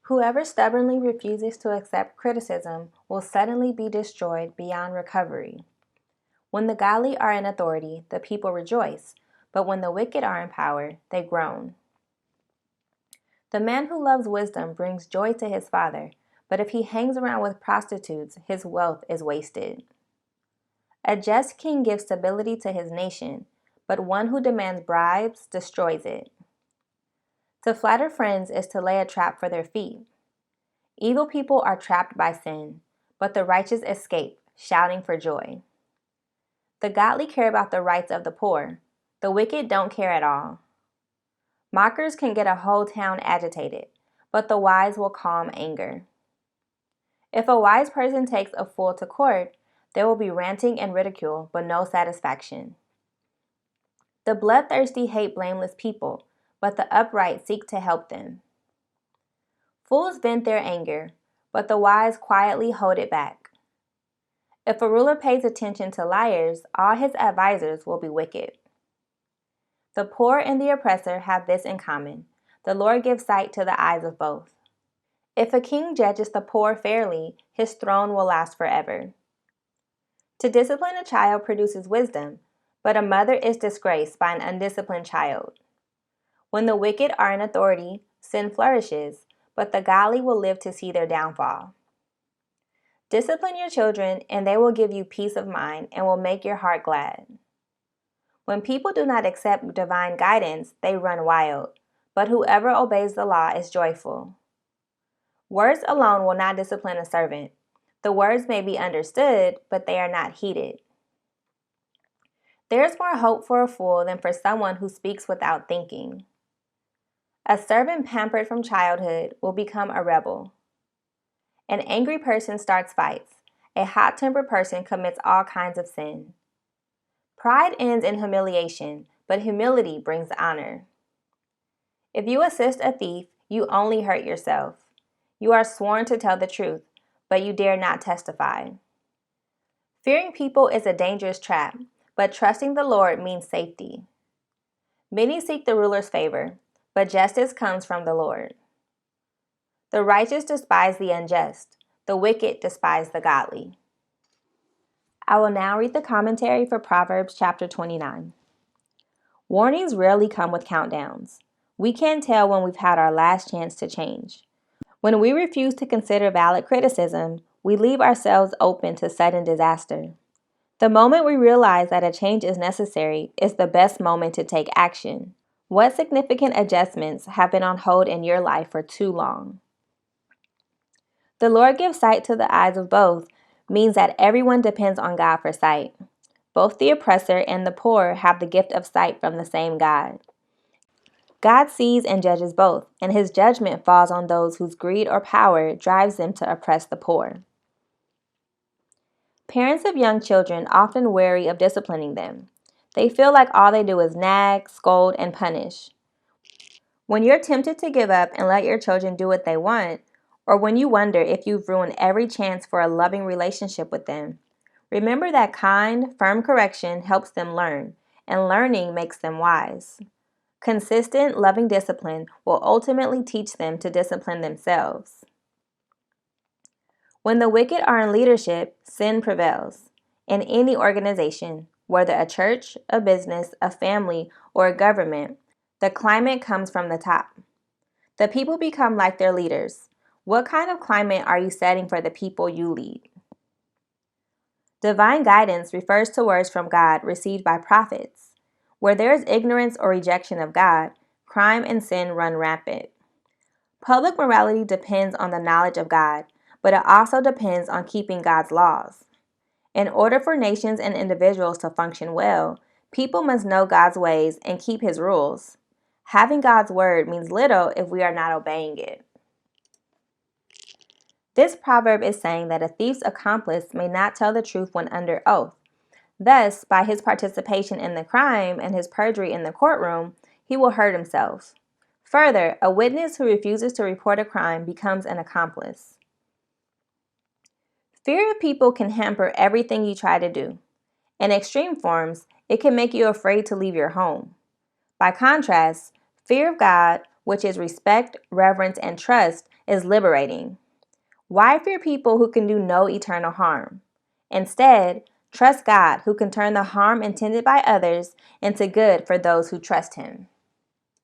Whoever stubbornly refuses to accept criticism will suddenly be destroyed beyond recovery. When the godly are in authority, the people rejoice, but when the wicked are in power, they groan. The man who loves wisdom brings joy to his father, but if he hangs around with prostitutes, his wealth is wasted. A just king gives stability to his nation, but one who demands bribes destroys it. To flatter friends is to lay a trap for their feet. Evil people are trapped by sin, but the righteous escape, shouting for joy. The godly care about the rights of the poor. The wicked don't care at all. Mockers can get a whole town agitated, but the wise will calm anger. If a wise person takes a fool to court, there will be ranting and ridicule, but no satisfaction. The bloodthirsty hate blameless people, but the upright seek to help them. Fools vent their anger, but the wise quietly hold it back. If a ruler pays attention to liars, all his advisers will be wicked. The poor and the oppressor have this in common: the Lord gives sight to the eyes of both. If a king judges the poor fairly, his throne will last forever. To discipline a child produces wisdom, but a mother is disgraced by an undisciplined child. When the wicked are in authority, sin flourishes, but the godly will live to see their downfall. Discipline your children, and they will give you peace of mind and will make your heart glad. When people do not accept divine guidance, they run wild, but whoever obeys the law is joyful. Words alone will not discipline a servant. The words may be understood, but they are not heeded. There is more hope for a fool than for someone who speaks without thinking. A servant pampered from childhood will become a rebel. An angry person starts fights. A hot-tempered person commits all kinds of sin. Pride ends in humiliation, but humility brings honor. If you assist a thief, you only hurt yourself. You are sworn to tell the truth, but you dare not testify. Fearing people is a dangerous trap, but trusting the Lord means safety. Many seek the ruler's favor, but justice comes from the Lord. The righteous despise the unjust. The wicked despise the godly. I will now read the commentary for Proverbs chapter 29. Warnings rarely come with countdowns. We can't tell when we've had our last chance to change. When we refuse to consider valid criticism, we leave ourselves open to sudden disaster. The moment we realize that a change is necessary is the best moment to take action. What significant adjustments have been on hold in your life for too long? The Lord gives sight to the eyes of both means that everyone depends on God for sight. Both the oppressor and the poor have the gift of sight from the same God. God sees and judges both, and his judgment falls on those whose greed or power drives them to oppress the poor. Parents of young children often worry of disciplining them. They feel like all they do is nag, scold, and punish. When you're tempted to give up and let your children do what they want, or when you wonder if you've ruined every chance for a loving relationship with them, remember that kind, firm correction helps them learn, and learning makes them wise. Consistent, loving discipline will ultimately teach them to discipline themselves. When the wicked are in leadership, sin prevails. In any organization, whether a church, a business, a family, or a government, the climate comes from the top. The people become like their leaders. What kind of climate are you setting for the people you lead? Divine guidance refers to words from God received by prophets. Where there is ignorance or rejection of God, crime and sin run rampant. Public morality depends on the knowledge of God, but it also depends on keeping God's laws. In order for nations and individuals to function well, people must know God's ways and keep his rules. Having God's word means little if we are not obeying it. This proverb is saying that a thief's accomplice may not tell the truth when under oath. Thus, by his participation in the crime and his perjury in the courtroom, he will hurt himself. Further, a witness who refuses to report a crime becomes an accomplice. Fear of people can hamper everything you try to do. In extreme forms, it can make you afraid to leave your home. By contrast, fear of God, which is respect, reverence, and trust, is liberating. Why fear people who can do no eternal harm? Instead, trust God, who can turn the harm intended by others into good for those who trust Him.